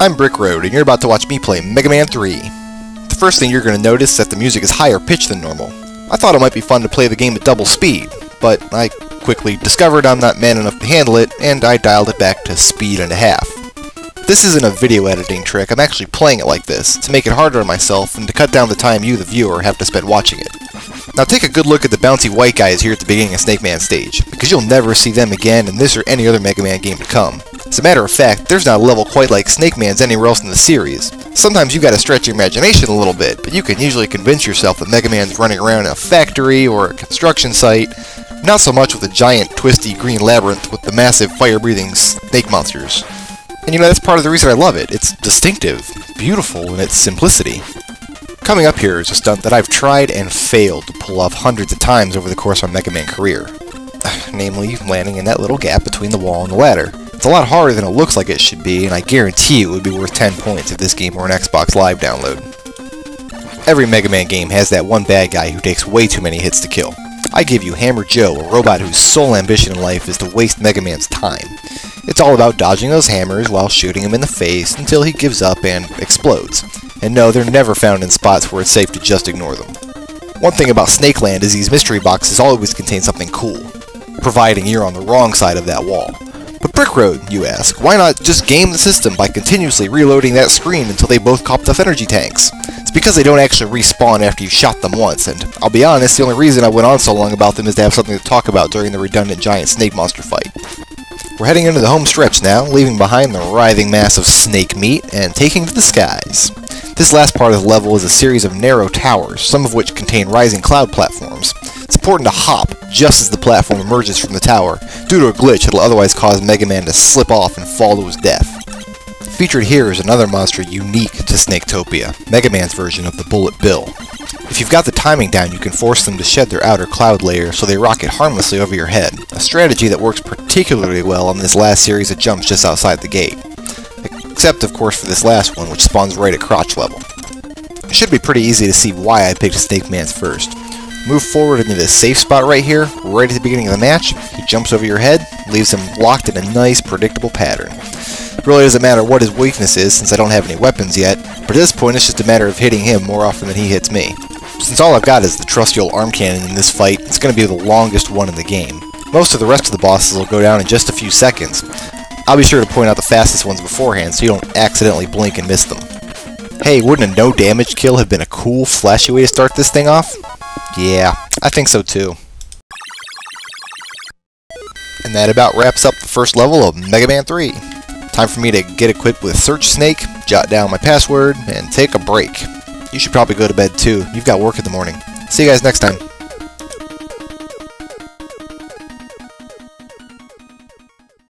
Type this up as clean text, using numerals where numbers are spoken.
I'm Brickroad, and you're about to watch me play Mega Man 3. The first thing you're going to notice is that the music is higher pitched than normal. I thought it might be fun to play the game at double speed, but I quickly discovered I'm not man enough to handle it, and I dialed it back to speed and a half. This isn't a video editing trick, I'm actually playing it like this, to make it harder on myself and to cut down the time you, the viewer, have to spend watching it. Now take a good look at the bouncy white guys here at the beginning of Snake Man stage, because you'll never see them again in this or any other Mega Man game to come. As a matter of fact, there's not a level quite like Snake Man's anywhere else in the series. Sometimes you gotta stretch your imagination a little bit, but you can usually convince yourself that Mega Man's running around in a factory or a construction site, not so much with a giant twisty green labyrinth with the massive fire-breathing snake monsters. And you know, that's part of the reason I love it. It's distinctive, beautiful in its simplicity. Coming up here is a stunt that I've tried and failed to pull off hundreds of times over the course of my Mega Man career. Namely, landing in that little gap between the wall and the ladder. It's a lot harder than it looks like it should be, and I guarantee it would be worth 10 points if this game were an Xbox Live download. Every Mega Man game has that one bad guy who takes way too many hits to kill. I give you Hammer Joe, a robot whose sole ambition in life is to waste Mega Man's time. It's all about dodging those hammers while shooting him in the face until he gives up and explodes. And no, they're never found in spots where it's safe to just ignore them. One thing about Snake Land is these mystery boxes always contain something cool, providing you're on the wrong side of that wall. But Brickroad, you ask, why not just game the system by continuously reloading that screen until they both copped off energy tanks? It's because they don't actually respawn after you shot them once, and I'll be honest, the only reason I went on so long about them is to have something to talk about during the redundant giant snake monster fight. We're heading into the home stretch now, leaving behind the writhing mass of snake meat and taking to the skies. This last part of the level is a series of narrow towers, some of which contain rising cloud platforms. It's important to hop just as the platform emerges from the tower. Due to a glitch, it'll otherwise cause Mega Man to slip off and fall to his death. Featured here is another monster unique to Snaketopia, Mega Man's version of the Bullet Bill. If you've got the timing down, you can force them to shed their outer cloud layer so they rocket harmlessly over your head, a strategy that works particularly well on this last series of jumps just outside the gate. Except, of course, for this last one, which spawns right at crotch level. It should be pretty easy to see why I picked Snake Man first. Move forward into this safe spot right here, right at the beginning of the match. He jumps over your head, leaves him locked in a nice, predictable pattern. It really doesn't matter what his weakness is, since I don't have any weapons yet, but at this point it's just a matter of hitting him more often than he hits me. Since all I've got is the trusty old arm cannon in this fight, it's going to be the longest one in the game. Most of the rest of the bosses will go down in just a few seconds. I'll be sure to point out the fastest ones beforehand so you don't accidentally blink and miss them. Hey, wouldn't a no damage kill have been a cool, flashy way to start this thing off? Yeah, I think so too. And that about wraps up the first level of Mega Man 3. Time for me to get equipped with Search Snake, jot down my password, and take a break. You should probably go to bed too. You've got work in the morning. See you guys next time.